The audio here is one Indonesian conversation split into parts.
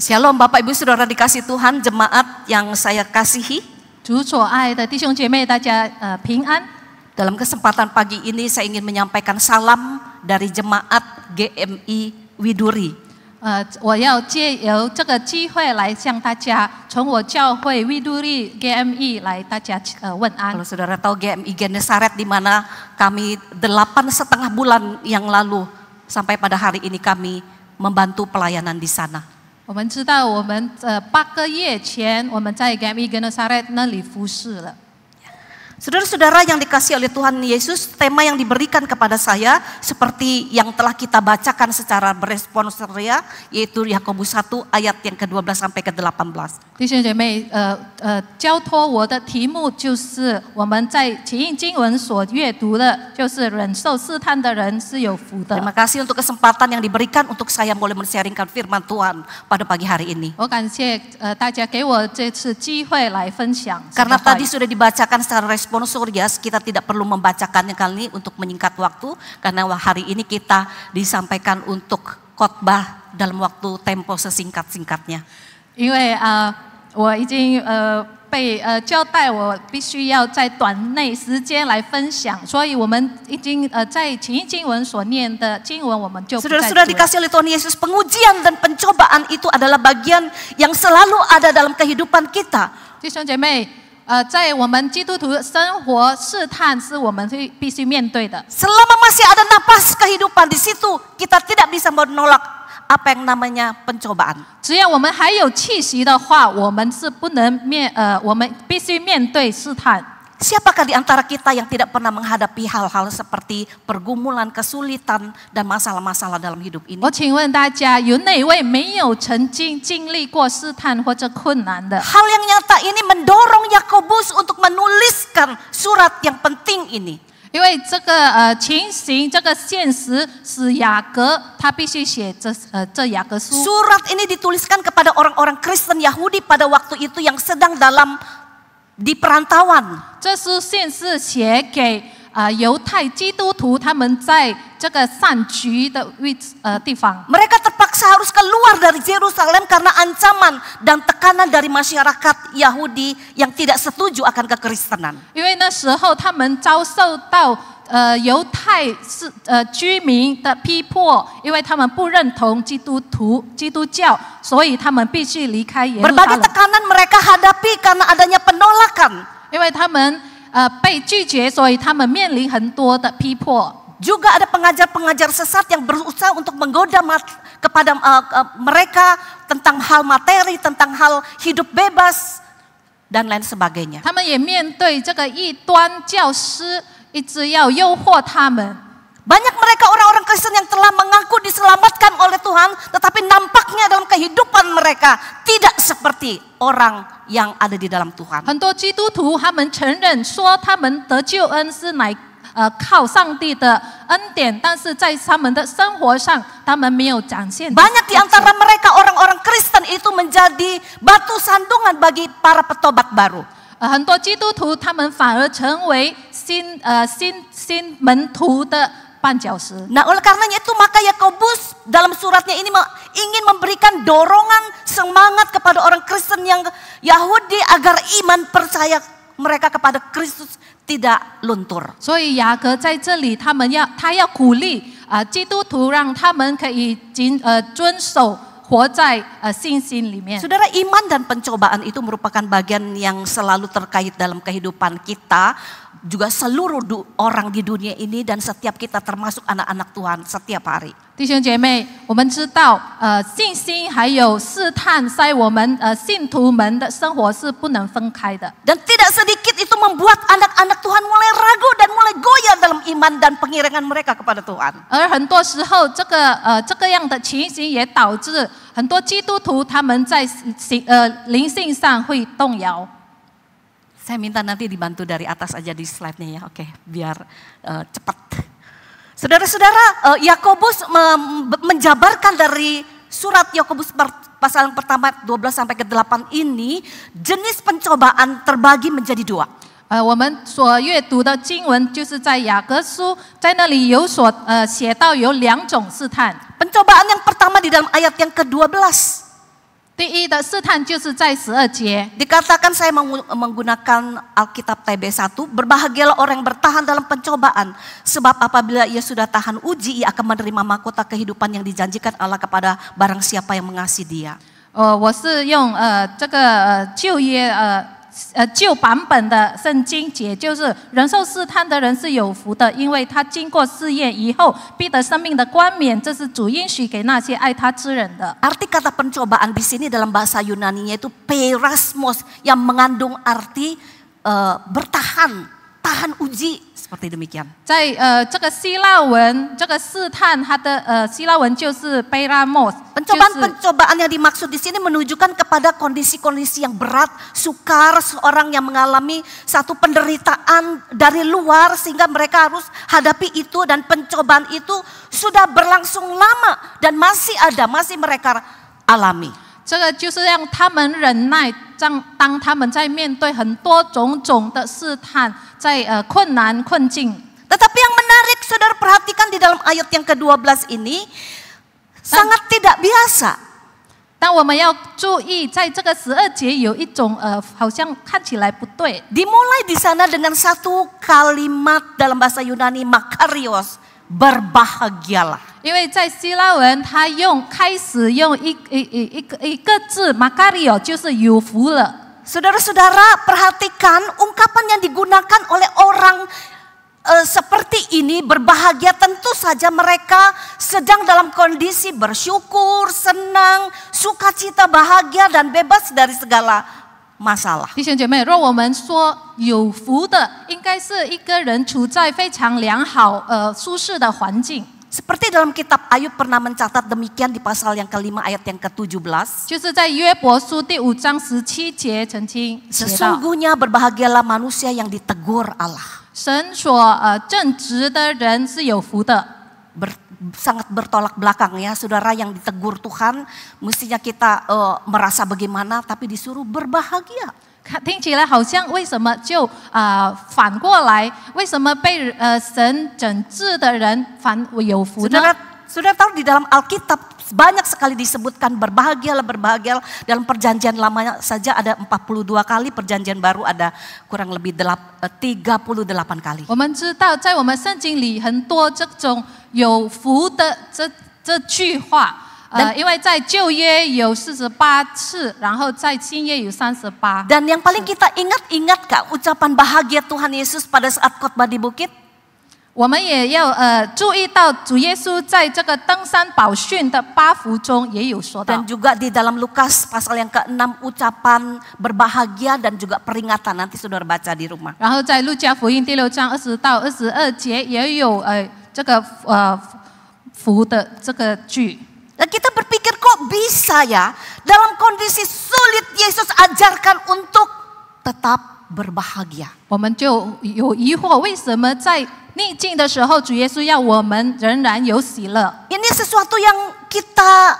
Shalom Bapak Ibu Saudara dikasih Tuhan, jemaat yang saya kasihi. 主所爱的弟兄姐妹，大家平安。 Dalam kesempatan pagi ini saya ingin menyampaikan salam dari jemaat GMI Widuri. 我要借由这个机会来向大家，从我教会 Widuri GMI 来大家问安。 Kalau saudara tahu GMI Genesaret di mana kami 8,5 bulan yang lalu sampai pada hari ini kami membantu pelayanan di sana. 我们知道，我们8个月前我们在 GMI Genesaret 那里服侍了。 Saudara-saudara yang dikasihi oleh Tuhan Yesus, tema yang diberikan kepada saya seperti yang telah kita bacakan secara beresponsorial, yaitu Yakobus 1 ayat yang ke-12 sampai ke-18. 弟兄姐妹，交托我的题目就是我们在起印经文所阅读的，就是忍受试探的人是有福的。 Terima kasih untuk kesempatan yang diberikan untuk saya boleh men-sharingkan firman Tuhan pada pagi hari ini. 我感谢大家给我这次机会来分享。 Karena tadi sudah dibacakan secara responsorial, kita tidak perlu membacakannya kali ini untuk menyingkat waktu, karena hari ini kita disampaikan untuk khotbah dalam waktu tempo sesingkat-singkatnya. 因为我已经被交代，我必须要在短内时间来分享，所以我们已经在起印经文所念的经文，我们就不再读了。 Saudara-saudara dikasih oleh Tuhan Yesus, pengujian dan pencobaan itu adalah bagian yang selalu ada dalam kehidupan kita. 弟兄姐妹，在我们基督徒的生活，试探是我们必须面对的。 Selama masih ada napas kehidupan di situ, kita tidak bisa menolak apa yang namanya pencobaan. 只要我们还有气息的话，我们是不能我们必须面对试探。 Siapakah di antara kita yang tidak pernah menghadapi hal-hal seperti pergumulan, kesulitan, dan masalah-masalah dalam hidup ini? 我请问大家，有哪位没有曾经经历过试探或者困难的？ Hal yang nyata ini mendorong Yakobus untuk menuliskan surat yang penting ini. 因为这个情形，这个现实使雅各他必须写这雅各书。 Surat ini dituliskan kepada orang-orang Kristen Yahudi pada waktu itu yang sedang di perantauan. 这书信是写给犹太基督徒，他们在这个散居的地方。 Mereka terpaksa harus keluar dari Yerusalem karena ancaman dan tekanan dari masyarakat Yahudi yang tidak setuju akan kekristenan. 因为那时候他们遭受到犹太居民的逼迫，因为他们不认同基督教，所以他们必须离开耶路撒 Berbagai 冷。 tekanan mereka hadapi karena adanya penolakan. 因为他们被拒绝，所以他们面临很多的逼迫。 Juga ada pengajar-pengajar sesat yang berusaha untuk menggoda kepada mereka tentang hal materi, tentang hal hidup bebas, dan lain sebagainya. 他们也面对这个异端教师一直要诱惑他们。 Banyak mereka orang-orang Kristen yang telah mengaku diselamatkan oleh Tuhan, tetapi nampaknya dalam kehidupan mereka tidak seperti orang yang ada di dalam Tuhan. 很多基督徒他们承认说他们得救恩是靠上帝的恩典，但是在他们的生活上，他们没有展现。 Banyak di antara mereka orang-orang Kristen itu menjadi batu sandungan bagi para petobat baru. 很多基督徒他们反而成为新门徒的绊脚石。 Nah, oleh karenanya itu maka Yakobus dalam suratnya ini ingin memberikan dorongan semangat kepada orang Kristen yang Yahudi agar iman percaya mereka kepada Kristus tidak luntur. 所以雅各在这里，他要鼓励基督徒，让他们可以遵守。 活在信心里面。 Saudara, iman dan pencobaan itu merupakan bagian yang selalu terkait dalam kehidupan kita, juga seluruh orang di dunia ini dan setiap kita termasuk anak-anak Tuhan setiap hari. 弟兄姐妹，我们知道，信心还有试探，在我们信徒们的生活是不能分开的。 Dan tidak sedikit itu membuat anak-anak Tuhan mulai ragu dan mulai goyah dalam iman dan pengiringan mereka kepada Tuhan. 而很多时候，这个样的情形也导致很多基督徒他们在灵性上会动摇。 Saya minta nanti dibantu dari atas aja di slide-nya ya, oke, biar cepat. Saudara-saudara, Yakobus menjabarkan dari surat Yakobus pasal yang pertama 12 sampai ke 8 ini, jenis pencobaan terbagi menjadi dua. 我们所阅读的经文就是在雅各书，在那里写到有2种试探。 Pencobaan yang pertama di dalam ayat yang ke-12. 第一的试探就是在12节。 Dikatakan saya menggunakan Alkitab TB1, berbahagialah orang yang bertahan dalam pencobaan, sebab apabila ia sudah tahan uji, ia akan menerima mahkota kehidupan yang dijanjikan Allah kepada barang siapa yang mengasihi Dia. 我是用这个旧约旧版本的圣经节，就是人受试探的人是有福的，因为他经过试验以后，必得生命的冠冕，这是主应许给那些爱他之人的。 Arti kata pencobaan di sini dalam bahasa Yunani-nya itu peirasmos, yang mengandung arti bertahan, tahan uji, seperti demikian. 在这个希腊文，这个试探它的希腊文就是 peiramos。 Pencobaan-pencobaan yang dimaksud di sini menunjukkan kepada kondisi-kondisi yang berat, sukar, seorang yang mengalami satu penderitaan dari luar sehingga mereka harus hadapi itu, dan pencobaan itu sudah berlangsung lama dan masih mereka alami. 这个就是让他们忍耐，当他们在面对很多种种的试探，在困难困境。 Tetapi yang menarik, saudara perhatikan di dalam ayat yang ke-12 ini, sangat tidak biasa. 但我们要注意，在这个12节有一种好像看起来不对。 Dimulai di sana dengan satu kalimat dalam bahasa Yunani, makarios, berbahagialah. 因为在希腊文，他开始用一个字 makario， 就是有福了。 Saudara-saudara perhatikan ungkapan yang digunakan oleh orang seperti ini, berbahagia. Tentu saja mereka sedang dalam kondisi bersyukur, senang, sukacita, bahagia dan bebas dari segala masalah. 弟兄姐妹，若我们说有福的，应该是一个人处在非常良好、舒适的环境。 Seperti dalam kitab Ayub pernah mencatat demikian di pasal yang ke-5 ayat yang ke-17. 就是在约伯书第5章17节曾经写到， Sesungguhnya berbahagialah manusia yang ditegur Allah. 神所正直的人是有福的。 Sangat bertolak belakang ya, saudara, yang ditegur Tuhan mestinya kita merasa bagaimana, tapi disuruh berbahagia. 听起来好像为什么就反过来？为什么被神整治的人反有福呢？ Saudara tahu di dalam Alkitab banyak sekali disebutkan berbahagialah. Dalam perjanjian lama saja ada 42 kali, perjanjian baru ada kurang lebih 38 kali. 我们知道，在我们圣经里很多这种有福的这句话。 因为在旧约有48次，然后在新约有38。 Dan yang paling kita ingat Kak, ucapan bahagia Tuhan Yesus pada saat khotbah di bukit. 我们也要注意到主耶稣在这个登山宝训的8福中也有说到。 Dan juga di dalam Lukas pasal yang ke-6 ucapan berbahagia dan juga peringatan, nanti saudara baca di rumah. 然后在路加福音第6章20到22节也有这个福的这个句。 Dan kita berpikir kok bisa ya dalam kondisi sulit Yesus ajarkan untuk tetap berbahagia. 我们就有疑惑，为什么在逆境的时候，主耶稣要我们仍然有喜乐？ Ini sesuatu yang kita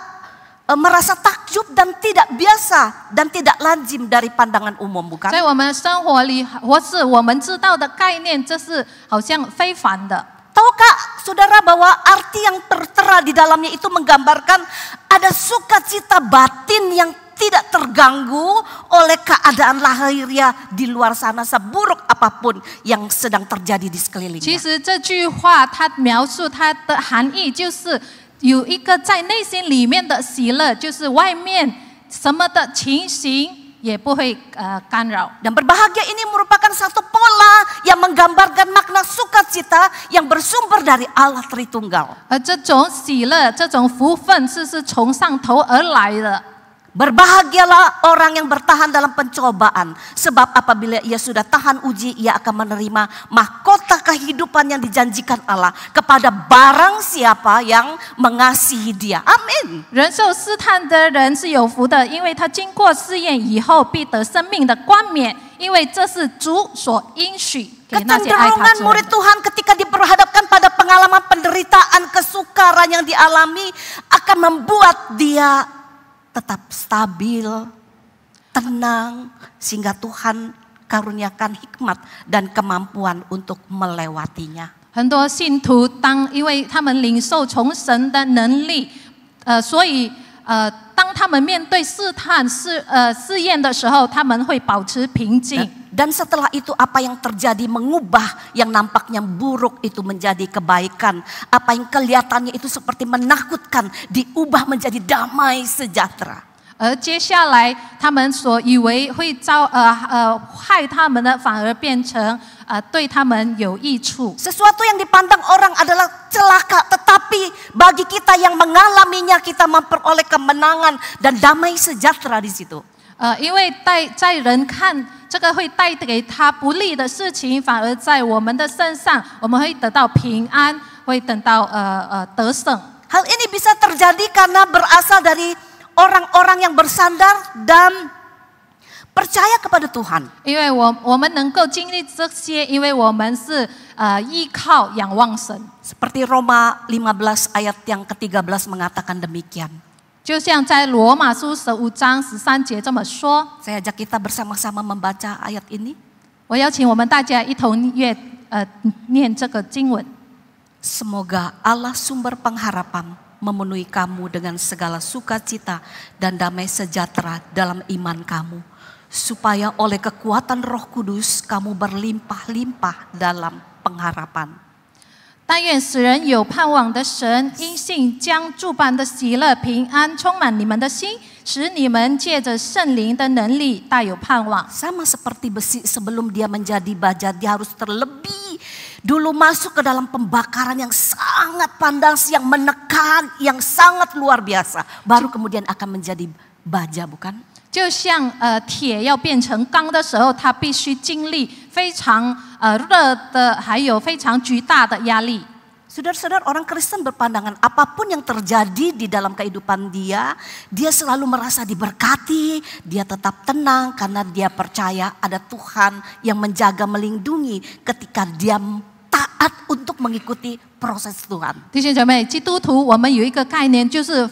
merasa takjub dan tidak biasa dan tidak lazim dari pandangan umum, bukan? 在我们生活里，或是我们知道的概念，这是好像非凡的。 Tahukah saudara bahwa arti yang tertera di dalamnya itu menggambarkan ada sukacita batin yang tidak terganggu oleh keadaan lahiriah di luar sana, seburuk apapun yang sedang terjadi di sekelilingnya. 其实这句话它描述它的含义就是有一个在内心里面的喜乐，就是外面什么的情形。 也不会干扰。 Dan berbahagia ini merupakan satu pola yang menggambarkan makna sukacita yang bersumber dari Allah Tritunggal. 而这种喜乐、这种福分是从上头而来的。 Berbahagialah orang yang bertahan dalam pencobaan, sebab apabila ia sudah tahan uji, ia akan menerima mahkota kehidupan yang dijanjikan Allah kepada barang siapa yang mengasihi Dia. Amin. 人受试探的人是有福的，因为他经过试验以后，必得生命的冠冕，因为这是主所应许给那些爱他 Kecenderungan 之 murid 人。 Tuhan ketika diperhadapkan pada pengalaman penderitaan, kesukaran yang dialami akan membuat dia tetap stabil, tenang, sehingga Tuhan karuniakan hikmat dan kemampuan untuk melewatinya. 很多信徒因为他们领受从神的能力，所以当他他们面对试探试验的时候，他们会保持平静。Dan setelah itu apa yang terjadi mengubah yang nampaknya buruk itu menjadi kebaikan. Apa yang kelihatannya itu seperti menakutkan diubah menjadi damai sejahtera. 而接下来，他们所以为会害他们的，反而变成对他们有益处。Sesuatu yang dipandang orang adalah celaka, tetapi bagi kita yang mengalaminya kita memperoleh kemenangan dan damai sejahtera di situ. 因为在人看这个会带给他不利的事情，反而在我们的身上，我们会得到平安，会等到得胜。Hal ini bisa terjadi karena berasal dari orang-orang yang bersandar dan percaya kepada Tuhan. 因为我们能够经历这些，因为我们是依靠仰望神。Seperti Roma 15 ayat yang ke-13 mengatakan demikian. 就像在罗马书15章13节这么说。Saya ajak kita bersama-sama membaca ayat ini. 我邀请我们大家一同念这个经文。Semoga Allah sumber pengharapan memenuhi kamu dengan segala sukacita dan damai sejahtera dalam iman kamu, supaya oleh kekuatan Roh Kudus kamu berlimpah-limpah dalam pengharapan. 但愿使人有盼望的神，因信将诸般的喜乐、平安充满你们的心，使你们借着圣灵的能力大有盼望。 Sama seperti besi sebelum dia menjadi baja, dia harus terlebih dulu masuk ke dalam pembakaran yang sangat panas, yang menekan, yang sangat luar biasa. Baru kemudian akan menjadi baja, bukan? 就像铁要变成钢的时候，它必须经历非常热的，还有非常巨大的压力。 Saudara-saudara, orang Kristen berpandangan apapun yang terjadi di dalam kehidupan dia selalu merasa diberkati, dia tetap tenang karena dia percaya ada Tuhan yang menjaga, melindungi ketika dia taat untuk mengikuti proses Tuhan. 弟兄姐妹，基督徒我们有一个概念，就是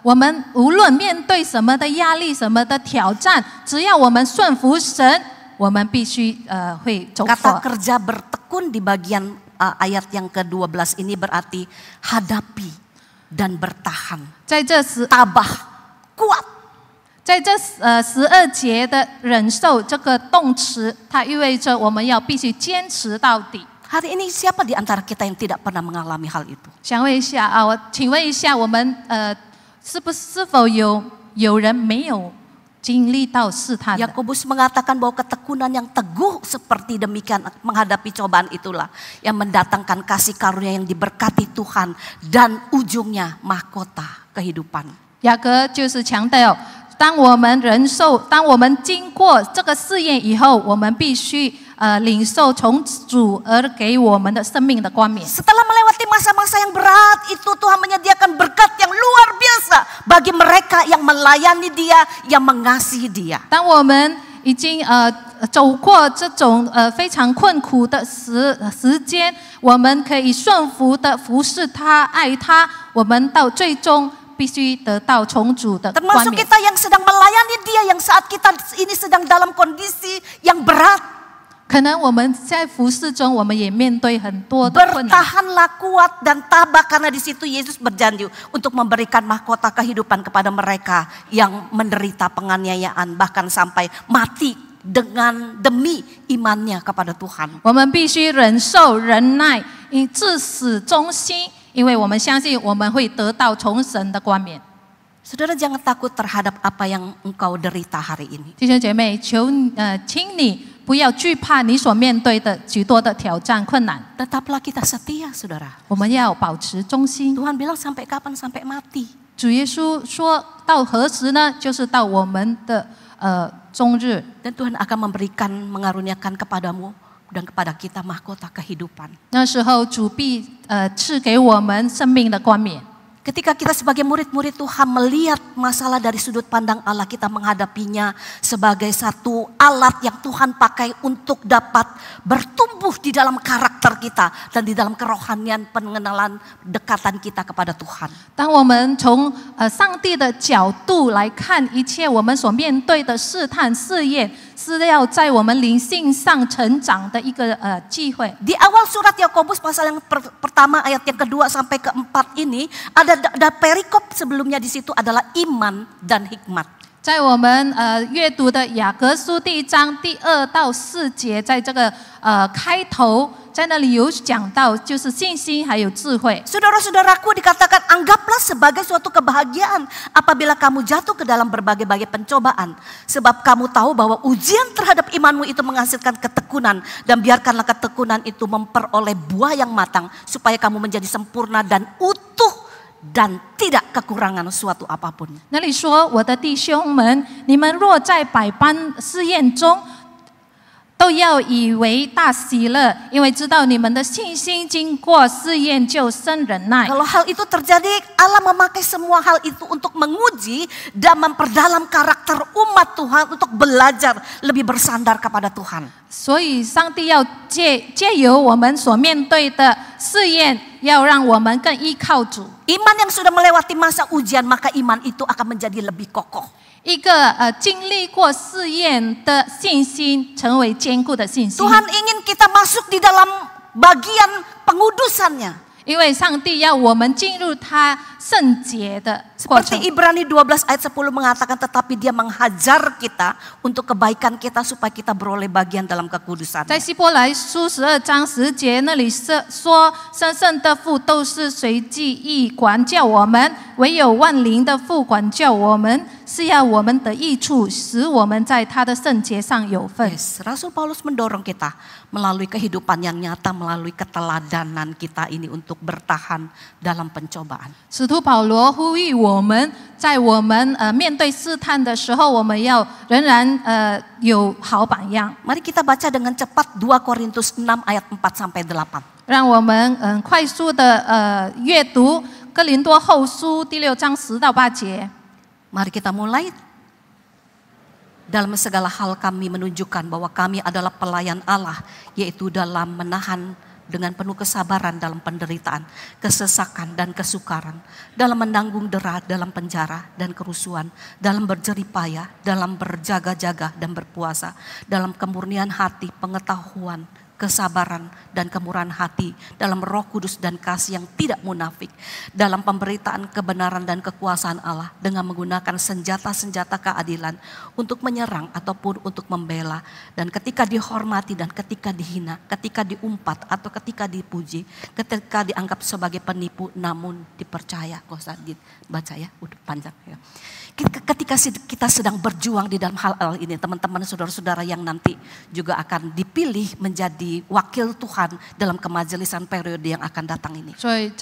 我们无论面对什么的压力、什么的挑战，只要我们顺服神，我们必须会走过。 Kata kerja bertekun di bagian ayat yang ke-12 ini berarti hadapi dan bertahan. 在这tabah, kuat. 在这12节的忍受这个动词，它意味着我们要必须坚持到底。 Hari ini siapa di antara kita yang tidak pernah mengalami hal itu? 想问一下我请问一下，我们是否有人没有经历到试探的？ Yakobus mengatakan bahwa ketekunan yang teguh seperti demikian menghadapi cobaan itulah yang mendatangkan kasih karunia yang diberkati Tuhan dan ujungnya mahkota kehidupan. 雅各就是强调，当我们经过这个试验以后，我们必须领受从主而给我们的生命的冠冕。 Setelah melewati masa-masa yang berat itu, Tuhan menyediakan berkat yang luar biasa bagi mereka yang melayani Dia, yang mengasihi Dia. 当我们已经走过这种非常困苦的时间，我们可以顺服的服侍他、爱他，我们到最终必须得到从主的冠 Termasuk 冕。 kita yang sedang melayani Dia, yang saat kita ini sedang dalam kondisi yang berat. 可能我们在服侍中，我们也面对很多的困难。 Bertahanlah kuat dan tabah karena di situ Yesus berjanji untuk memberikan mahkota kehidupan kepada mereka yang menderita penganiayaan bahkan sampai mati demi imannya kepada Tuhan. 我们必须忍受忍耐，至死忠心，因为我们相信我们会得到从神的冠冕。 Saudara, jangan takut terhadap apa yang engkau derita hari ini. 弟兄姐妹，请你不要惧怕你所面对的许多的挑战困难。 Tetaplah kita setia, saudara. 我们要保持忠心。 Tuhan bilang sampai kapan? Sampai mati. 主耶稣说到何时呢？就是到我们的终日。 Dan Tuhan akan mengaruniakan kepadamu dan kepada kita mahkota kehidupan. 那时候主必赐给我们生命的冠冕。 Ketika kita sebagai murid-murid Tuhan melihat masalah dari sudut pandang Allah, kita menghadapinya sebagai satu alat yang Tuhan pakai untuk dapat bertumbuh di dalam karakter kita dan di dalam kerohanian pengenalan dekatan kita kepada Tuhan. 当我们从上帝的角度来看一切我们所面对的试探试验，是要在我们灵性上成长的一个机会。 Di awal surat Yakobus pasal yang pertama ayat yang kedua sampai keempat ini ada perikop sebelumnya di situ adalah iman dan hikmat. 在我们阅读的雅各书第1章第2到4节，在这个开头，在那里有讲到就是信心还有智慧。 Saudara-saudaraku, dikatakan anggaplah sebagai suatu kebahagiaan apabila kamu jatuh ke dalam berbagai-bagai pencobaan. Sebab kamu tahu bahwa ujian terhadap imanmu itu menghasilkan ketekunan. Dan biarkanlah ketekunan itu memperoleh buah yang matang supaya kamu menjadi sempurna dan utuh dan tidak kekurangan suatu apapun. 那里说：“我的弟兄们，你们若在百般试验中，都要以为大喜乐，因为知道你们的信心经过试验就生忍耐。” Kalau hal itu terjadi, Allah memakai semua hal itu untuk menguji dan memperdalam karakter umat Tuhan untuk belajar lebih bersandar kepada Tuhan. 所以，上帝要借由我们所面对的试验，要让我们更依靠主。 Iman yang sudah melewati masa ujian, maka iman itu akan menjadi lebih kokoh. 一个经历过试验的信心，成为坚固的信心。 Tuhan ingin kita masuk di dalam bagian pengudusannya. 因为上帝要我们进入他圣洁的过程。 Seperti Ibrani 12 ayat 10 mengatakan, tetapi dia menghajar kita untuk kebaikan kita supaya kita beroleh bagian dalam kekudusan. 在希伯来书12章10节那里说，生圣的父都是随记忆管教我们，唯有万灵的父管教我们，是要我们得益处，使我们在他的圣洁上有份。 Yes, Rasul Paulus mendorong kita melalui kehidupan yang nyata, melalui keteladanan kita ini untuk bertahan dalam pencobaan. 使徒保罗呼吁我们，在我们面对试探的时候，我们要仍然有好榜样。 Mari kita baca dengan cepat 2 Korintus 6 ayat 4 sampai 8. 让我们快速的阅读哥林多后书第6章10到8节。 Mari kita mulai. Dalam segala hal kami menunjukkan bahwa kami adalah pelayan Allah, yaitu dalam menahan dengan penuh kesabaran dalam penderitaan, kesesakan dan kesukaran, dalam menanggung dera dalam penjara dan kerusuhan, dalam berjerih payah, dalam berjaga-jaga dan berpuasa, dalam kemurnian hati, pengetahuan, kesabaran dan kemurahan hati, dalam Roh Kudus dan kasih yang tidak munafik, dalam pemberitaan kebenaran dan kekuasaan Allah dengan menggunakan senjata-senjata keadilan untuk menyerang ataupun untuk membela, dan ketika dihormati dan ketika dihina, ketika diumpat atau ketika dipuji, ketika dianggap sebagai penipu namun dipercaya. Gak usah dibaca ya, udah panjang ya. Ketika kita sedang berjuang di dalam hal ini, teman-teman saudara-saudara yang nanti juga akan dipilih menjadi wakil Tuhan dalam kemajelisan periode yang akan datang ini. 所以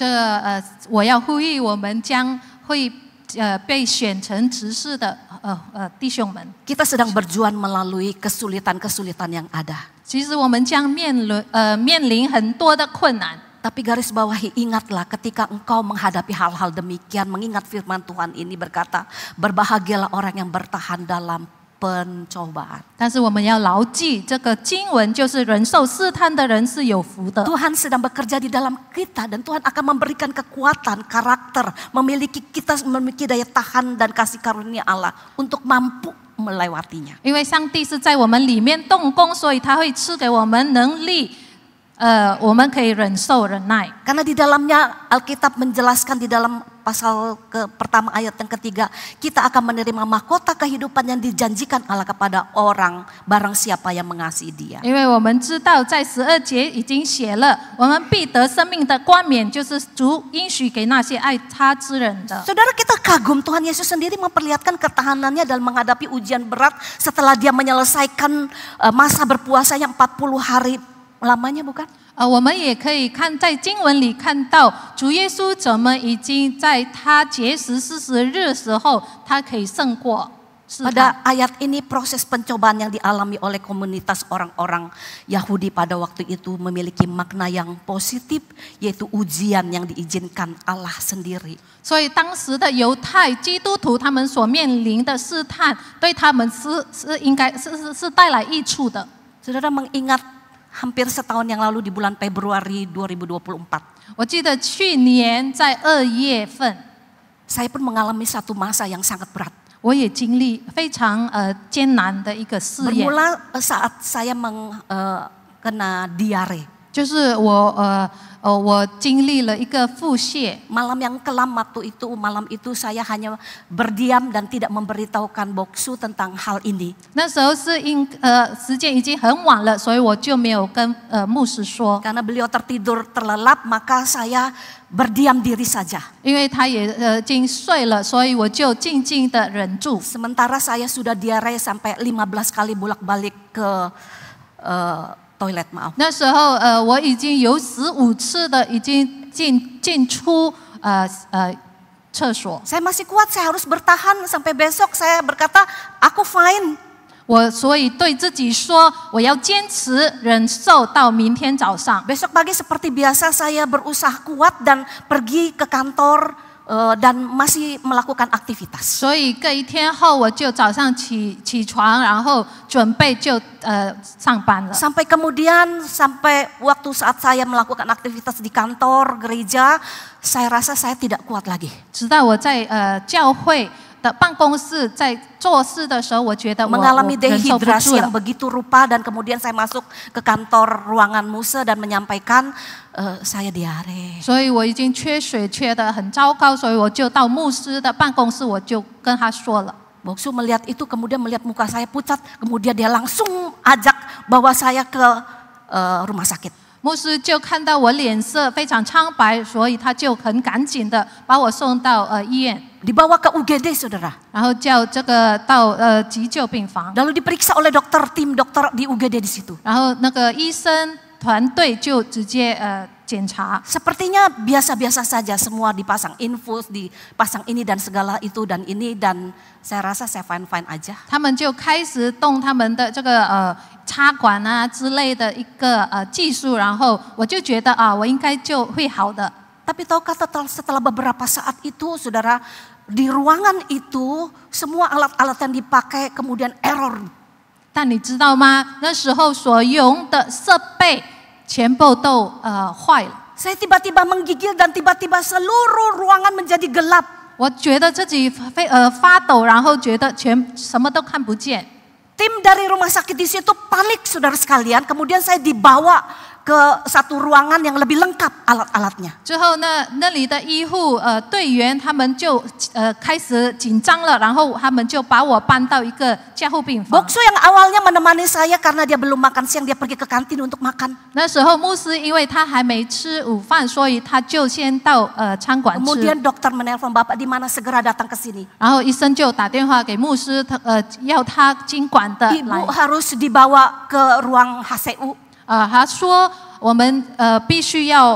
我要呼吁我们将会被选成执事的弟兄们。 Kita sedang berjuang melalui kesulitan-kesulitan yang ada. 其实我们将面临很多的困难。 Tapi garis bawahi, ingatlah ketika engkau menghadapi hal-hal demikian, mengingat firman Tuhan ini berkata, berbahagialah orang yang bertahan dalam pencobaan. 但是我们要牢记这个经文，就是忍受试探的人是有福的。 Tuhan sedang bekerja di dalam kita dan Tuhan akan memberikan kekuatan, karakter, kita memiliki daya tahan dan kasih karunia Allah untuk mampu melewatinya. 因为上帝是在我们里面动工，所以他会赐给我们能力。 我们可以忍受忍耐。 Karena di dalamnya Alkitab menjelaskan di dalam pasal pertama ayat yang ketiga, kita akan menerima mahkota kehidupan yang dijanjikan Allah kepada orang barang siapa yang mengasihi Dia. 因为我们知道在12节已经写了，我们必得生命的冠冕，就是主应许给那些爱他之人的。 Saudara, kita kagum Tuhan Yesus sendiri memperlihatkan ketahanannya dalam menghadapi ujian berat setelah Dia menyelesaikan masa berpuasanya 40 hari lamanya, bukan? 我们也可以看在经文里看到主耶稣怎么已经在他节食40日的时候，他可以胜过试探。 Pada ayat ini proses pencobaan yang dialami oleh komunitas orang-orang Yahudi pada waktu itu memiliki makna yang positif, yaitu ujian yang diizinkan Allah sendiri. 所以当时的犹太基督徒他们所面临的试探，对他们应该是带来益处的。 Saudara mengingat hampir setahun yang lalu di bulan Februari 2024. 我记得去年在2月份， saya pun mengalami satu masa yang sangat berat. 我也经历非常艰难的一个试验， Bermula saat saya kena diare. 就是我经历了一个腹泻。 Malam yang kelam waktu itu, malam itu saya hanya berdiam dan tidak memberitahukan Boksu tentang hal ini. 那时候是时间已经很晚了，所以我就没有跟牧师说， Karena beliau tertidur terlelap, maka saya berdiam diri saja. 因为他也已经睡了，所以我就静静的忍住。 Sementara saya sudah diare sampai 15 kali bolak-balik ke toilet, maaf. 那时候我已经有15次的已经进出厕所， Saya masih kuat, saya harus bertahan sampai besok. Saya berkata, aku fine. 我所以对自己说，我要坚持忍受到明天早上。 Besok pagi seperti biasa saya berusaha kuat dan pergi ke kantor dan masih melakukan aktivitas. 所以隔一天后，我就早上起床，然后准备就上班了。 Sampai kemudian, sampai waktu saat saya melakukan aktivitas di kantor, gereja, saya rasa saya tidak kuat lagi. 直到我在教会的办公室在做事的时候，我觉得我 Mengalami 忍受不 dehidrasi 住 yang 了。 begitu rupa dan kemudian saya masuk ke kantor ruangan Musa dan menyampaikan saya diare. 所以我已经缺水缺得很糟糕，所以我就到牧师的办公室，我就跟他说了。 Boksu melihat itu, kemudian melihat muka saya pucat, kemudian dia langsung ajak bawa saya ke rumah sakit. 牧师就看到我脸色非常苍白，所以他就很赶紧的把我送到医院， Dibawa ke UGD, saudara. 然后叫这个到急救病房， Lalu diperiksa oleh tim dokter di UGD di situ. 然后那个医生团队就直接检查。 Sepertinya biasa-biasa saja, semua dipasang infus, dipasang ini dan segala itu dan ini, dan saya rasa saya fine-fine aja. 他们就开始动他们的这个插管啊之类的一个技术，然后我就觉得我应该就会好的。 Tapi tahukah setelah beberapa saat itu, saudara, di ruangan itu semua alat-alat yang dipakai kemudian error. 但你知道吗？那时候所用的设备全部都坏了。 Saya tiba-tiba menggigil dan tiba-tiba seluruh ruangan menjadi gelap. 我觉得自己发抖，然后觉得什么都看不见。 Tim dari rumah sakit di situ panik, saudara sekalian. Kemudian saya dibawa ke satu ruangan yang lebih lengkap alat-alatnya. 之后呢，那里的医护队员他们就开始紧张了，然后他们就把我搬到一个加护病房。 Boksu yang awalnya menemani saya karena dia belum makan siang, dia pergi ke kantin untuk makan. 那时候牧师因为他还没吃午饭，所以他就先到餐馆吃。 Kemudian dokter menelpon, Bapak di mana, segera datang ke sini. 然后医生就打电话给牧师，要他尽管的来。 Ibu harus dibawa ke ruang HCU. 他说我们必须要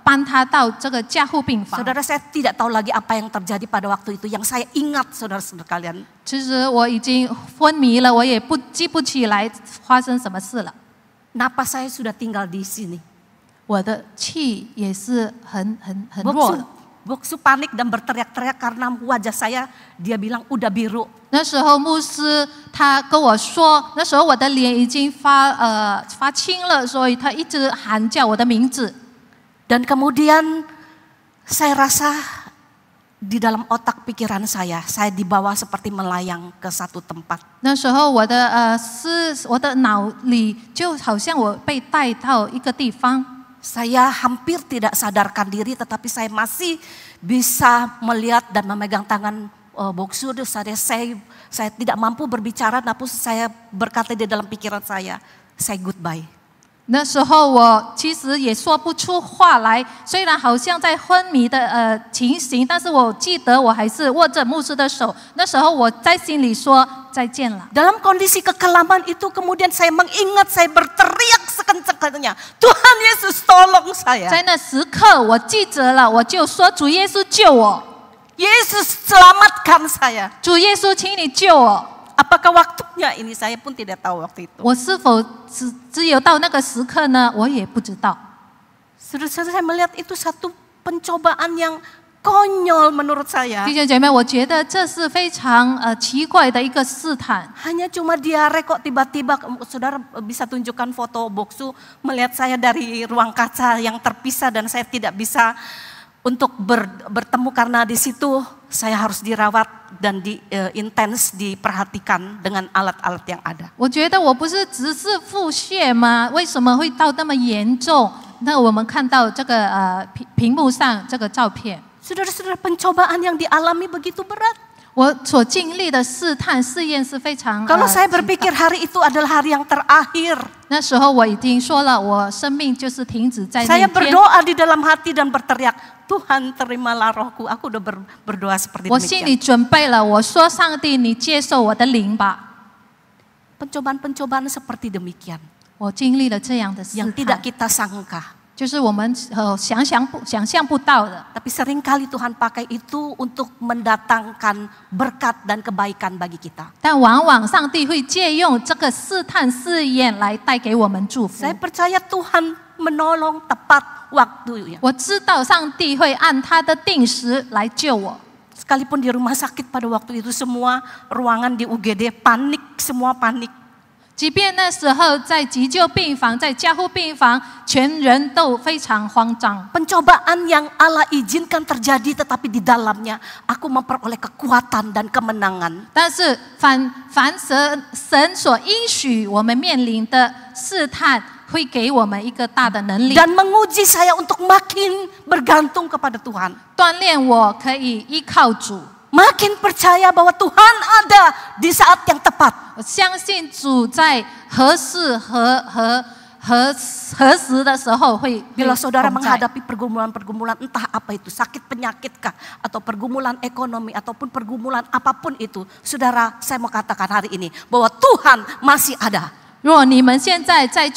搬他到这个加护病房。 Saudara, saya tidak tahu lagi apa yang terjadi pada waktu itu. Yang saya ingat, saudara-saudara kalian, 其实我已经昏迷了，我也记不起来发生什么事了。 napas saya sudah tinggal di sini. 我的气也是很弱的。 Boksu panik dan berteriak-teriak karena wajah saya, dia bilang udah biru. 那时候牧师他跟我说，那时候我的脸已经发青了，所以他一直喊叫我的名字。 Dan kemudian saya rasa di dalam otak pikiran saya dibawa seperti melayang ke satu tempat. 那时候我的脑里就好像我被带到一个地方。 Saya hampir tidak sadarkan diri, tetapi saya masih bisa melihat dan memegang tangan Boksu. Saya tidak mampu berbicara, namun saya berkata di dalam pikiran saya, say goodbye. 那时候我其实也说不出话来，虽然好像在昏迷的情形，但是我记得我还是握着牧师的手。那时候我在心里说再见了。 Dalam kondisi kekelaman itu kemudian saya mengingat, saya berteriak sekencang-kencangnya, Tuhan Yesus tolong saya. 在那时刻我记着了，我就说主耶稣救我， Yesus selamatkan saya. 主耶稣请你救我。 Apakah waktunya ini, saya pun tidak tahu waktu itu. 我是否只有到那个时刻呢？我也不知道。 Saudara-saudara, saya melihat itu satu pencobaan yang konyol menurut saya. 弟兄姐妹，我觉得这是非常奇怪的一个试探。 Hanya cuma diare kok tiba-tiba, saudara bisa tunjukkan foto Boksu melihat saya dari ruang kaca yang terpisah dan saya tidak bisa untuk bertemu karena di situ saya harus dirawat dan intens diperhatikan dengan alat-alat yang ada. 我觉得我不是只是腹泻吗？为什么会到那么严重？那我们看到这个屏幕上这个照片， Saudara-saudara, pencobaan yang dialami begitu berat. 我所经历的试探试验是非常 Kalau saya berpikir hari itu adalah hari yang terakhir, 那时候我已经说了，我生命就是停止在那 saya 天。 berdoa di dalam hati dan berteriak, Tuhan terimalah rohku. Aku udah berdoa seperti 我心 demikian. 里准备了，我说上帝，你接受我的灵吧。 Pencobaan-pencobaan seperti demikian 我经历了这样的试 yang tidak 探， kita sangka. 就是我们想象不到的。 Tapi seringkali Tuhan pakai itu untuk mendatangkan berkat dan kebaikan bagi kita. 但往往上帝会借用这个试探试验来带给我们祝福 Saya。percaya Tuhan menolong tepat waktunya. 我知道上帝会按他的定时来救我。 Sekalipun di rumah sakit pada waktu itu semua ruangan di UGD panik, semua panik. 即便那时候在急救病房、在加护病房，全人都非常慌张。 Pencobaan yang Allah izinkan terjadi tetapi di dalamnya aku memperoleh kekuatan dan kemenangan. 但是凡神所应许我们面临的试探，会给我们一个大的能力， Dan menguji saya untuk makin bergantung kepada Tuhan. 锻炼我可以依靠主。 Makin percaya bahwa Tuhan ada di saat yang tepat. 我相信主在合适合时的时候会 Bila saudara 同在。 menghadapi pergumulan-pergumulan entah apa itu, sakit penyakitkah, atau pergumulan ekonomi, ataupun pergumulan apapun itu. Saudara, saya mau katakan hari ini bahwa Tuhan masih ada. 若你们现在在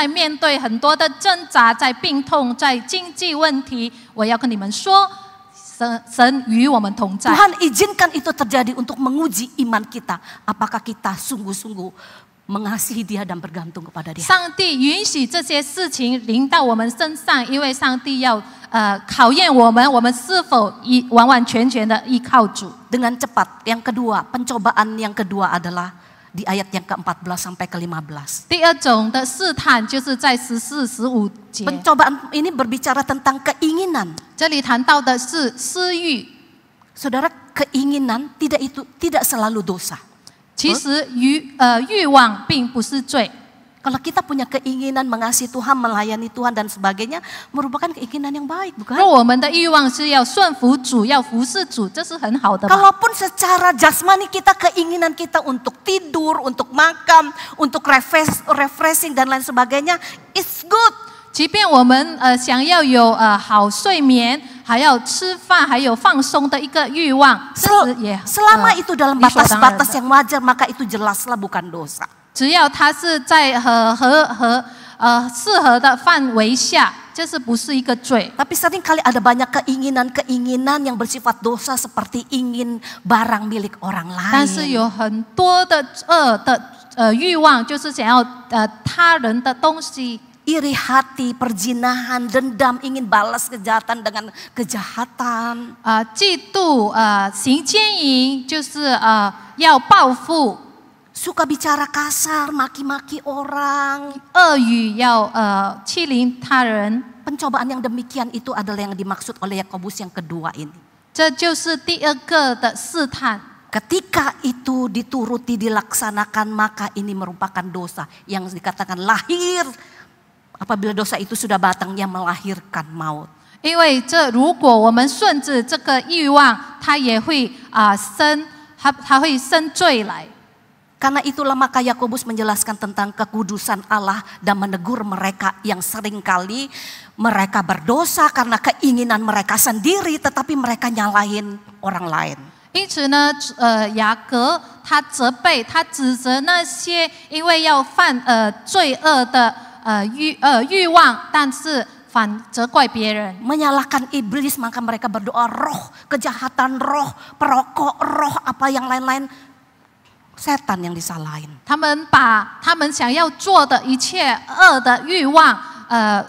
面对很多的挣扎，在病痛，在经济问题，我要跟你们说，神与我们同在。 Tuhan izinkan itu terjadi untuk menguji iman kita. Apakah kita sungguh-sungguh mengasihi Dia dan bergantung kepada Dia. 上帝允许这些事情临到我们身上，因为上帝要考验我们是否完完全全的依靠主。 Dengan cepat, yang kedua, pencobaan yang kedua adalah di ayat yang ke-14 sampai ke-15. 第二种的试探就是在14、15节， Pencobaan ini berbicara tentang keinginan. 这里谈到的是私欲。 Saudara, keinginan tidak selalu dosa. 其实欲望并不是罪。 Kalau kita punya keinginan mengasihi Tuhan, melayani Tuhan dan sebagainya, merupakan keinginan yang baik, bukan? 若我们的欲望是要顺服主、要服侍主，这是很好的吧。 Kalaupun secara jasmani kita keinginan kita untuk tidur, untuk makan, untuk refreshing dan lain sebagainya, it's good. 即便我们想要有好睡眠，还要吃饭，还有放松的一个欲望，这是也 Selama itu dalam 理所当然 batas-batas 的。 yang wajar, maka itu jelaslah bukan dosa. 只要它是在适合的范围下，这是不是一个罪？ Tapi seringkali ada banyak keinginan-keinginan yang bersifat dosa seperti ingin barang milik orang 但是 lain. 有很多的欲望，就是想要他人的东西。 Iri hati, perzinahan, dendam, ingin balas kejahatan dengan kejahatan. 嫉妒行奸淫，就是要报复。 Suka bicara kasar, maki-maki orang. 恶语要欺凌他人， Pencobaan yang demikian itu adalah yang dimaksud oleh Yakobus yang kedua ini. 这就是第二个的试探。 Ketika itu dituruti, dilaksanakan, maka ini merupakan dosa yang dikatakan lahir. Apabila dosa itu sudah batangnya melahirkan maut. 因为如果我们顺着这个欲望，它也会它会生罪来。 Karena itulah maka Yakobus menjelaskan tentang kekudusan Allah dan menegur mereka yang seringkali mereka berdosa karena keinginan mereka sendiri, tetapi mereka nyalahin orang lain. 因此呢，雅各他责备、他指责那些因为要犯罪恶的欲望，但是反责怪别人。 Menyalahkan iblis, maka mereka berdoa roh kejahatan, roh perokok, roh apa yang lain-lain. Setan yang disalahin. 他们把他们想要做的一切恶的欲望，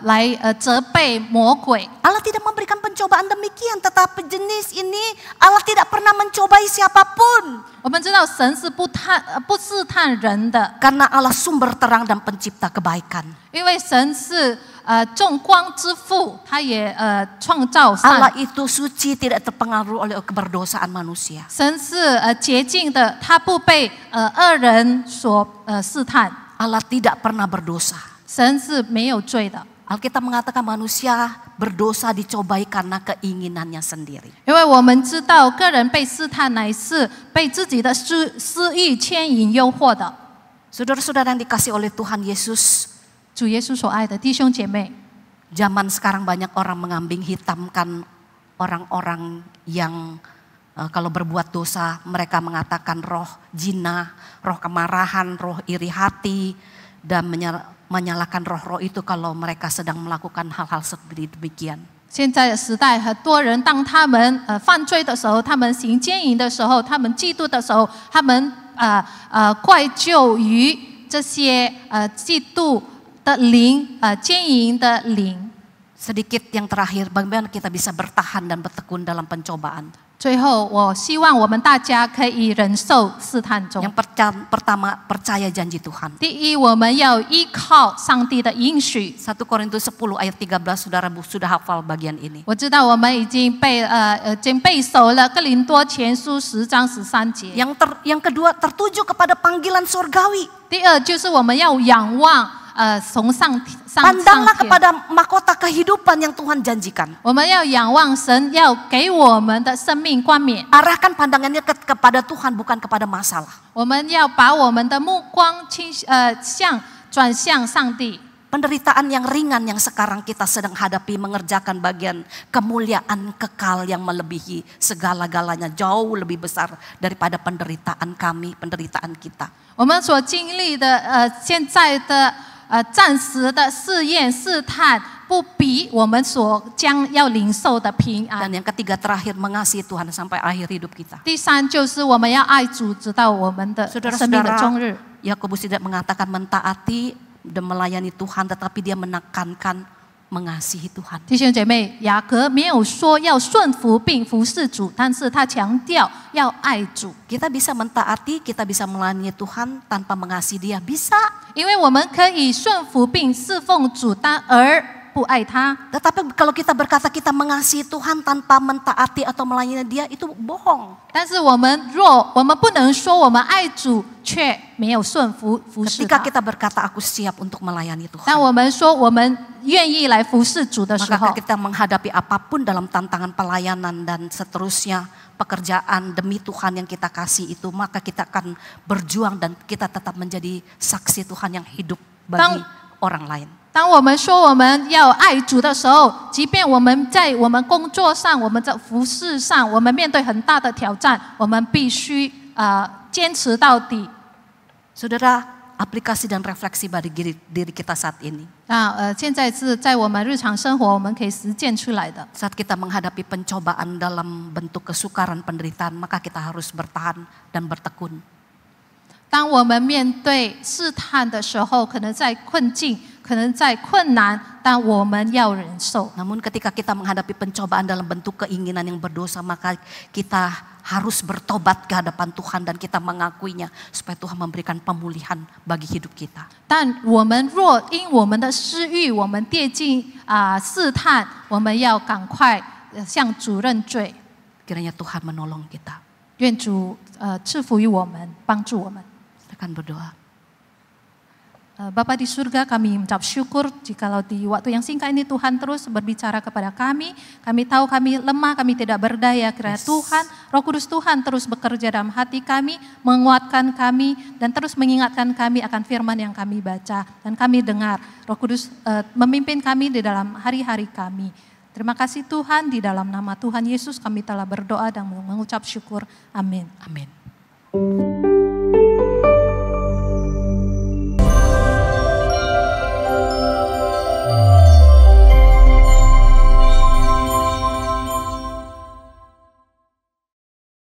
来责备魔鬼。 Allah tidak memberikan pencobaan demikian, tetapi jenis ini Allah tidak pernah mencobai siapapun. 我们知道神是不试探人的， Karena Allah sumber terang dan pencipta kebaikan. 因为神是众光之父，他也创造善。 Allah itu suci, tidak terpengaruh oleh keberdosaan manusia. 神是洁净的，他不被恶人所试探。 Allah tidak pernah berdosa. 神是没有罪的。 Alkitab mengatakan manusia berdosa dicobai karena keinginannya sendiri. 因为我们知道，个人被试探乃是被自己的私欲牵引诱惑的。 Saudara-saudara yang dikasih oleh Tuhan Yesus, 主耶稣所爱的弟兄姐妹， zaman sekarang banyak orang mengambing hitamkan orang-orang yang kalau berbuat dosa, mereka mengatakan roh jinah, roh kemarahan, roh iri hati, dan menyalahkan roh-roh itu kalau mereka sedang melakukan hal-hal seperti demikian. 现在的时代，很多人当他们犯罪的时候，他们行奸淫的时候，他们嫉妒的时候，他们怪咎于这些嫉妒的灵、奸淫的灵。 Sedikit yang terakhir, bagaimana kita bisa bertahan dan bertekun dalam pencobaan. 最后，我希望我们大家可以忍受试探中。 Yang pertama, percaya janji Tuhan. 第一，我们要依靠上帝的应许。 1 Korintus 10 ayat 13, saudara sudah hafal bagian ini. 我知道我们已经背熟了《哥林多前书》10章13节。 Yang kedua, tertuju kepada panggilan surgawi. 第二，就是我们要仰望从上 Pandanglah 天。 kepada mahkota kehidupan yang Tuhan janjikan. 我们要仰望神要给我们的生命冠冕。 Arahkan pandangannya kepada Tuhan, bukan kepada masalah. 我们要把我们的目光转向上帝。 Penderitaan yang ringan yang sekarang kita sedang hadapi mengerjakan bagian kemuliaan kekal yang melebihi segala-galanya, jauh lebih besar daripada penderitaan kami, penderitaan kita. 我们所经历的现在的暂时的试验试探，不比我们所将要领受的平安。 Dan yang ketiga terakhir, mengasihi Tuhan sampai akhir hidup kita. 第三就是我们要爱主，直到我们的生命的终日。 Yakobus tidak mengatakan mentaati dan melayani Tuhan, tetapi dia menekankan mengasihi Tuhan. 弟兄姐妹，雅各没有说要顺服并服侍主，但是他强调要爱主。 Kita bisa mentaati, kita bisa melayani Tuhan tanpa mengasihi Dia, bisa. 因为我们可以顺服并侍奉主，而不爱他。 Tetapi kalau kita berkata kita mengasihi Tuhan tanpa mentaati atau melayani Dia, itu bohong. 但是我们不能说我们爱主却没有顺服服侍 Ketika 他。 kita berkata aku siap untuk melayani 当 Tuhan, 我们说我们愿意来服侍主的时 maka 候， kita menghadapi apapun dalam tantangan pelayanan dan seterusnya, pekerjaan demi Tuhan yang kita kasih itu, maka kita akan berjuang dan kita tetap menjadi saksi Tuhan yang hidup bagi orang lain. 当我们说我们要爱主的时候，即便我们在我们工作上、我们在服事上，我们面对很大的挑战，我们必须坚持到底。 Saudara, aplikasi dan refleksi bagi diri kita saat ini. 现在是在我们日常生活我们可以实践出来的。 Saat kita menghadapi pencobaan dalam bentuk kesukaran penderitaan, maka kita harus bertahan dan bertekun. 当我们面对试探的时候，可能在困境，可能在困难，但我们要忍受。 Namun ketika kita menghadapi pencobaan dalam bentuk keinginan yang berdosa, maka kita harus bertobat ke hadapan Tuhan dan kita mengakuinya supaya Tuhan memberikan pemulihan bagi hidup kita. 但我们若因我们的私欲，我们跌进试探，我们要赶快向主认罪。 Kiranya Tuhan menolong kita. 愿主赐福于我们，帮助我们。 Kita akan berdoa. Bapa di surga, kami mengucap syukur jikalau di waktu yang singkat ini Tuhan terus berbicara kepada kami. Kami tahu kami lemah, kami tidak berdaya. Kiranya Tuhan, Roh Kudus Tuhan terus bekerja dalam hati kami, menguatkan kami dan terus mengingatkan kami akan firman yang kami baca dan kami dengar. Roh Kudus memimpin kami di dalam hari-hari kami. Terima kasih Tuhan, di dalam nama Tuhan Yesus kami telah berdoa dan mengucap syukur. Amin. Amin.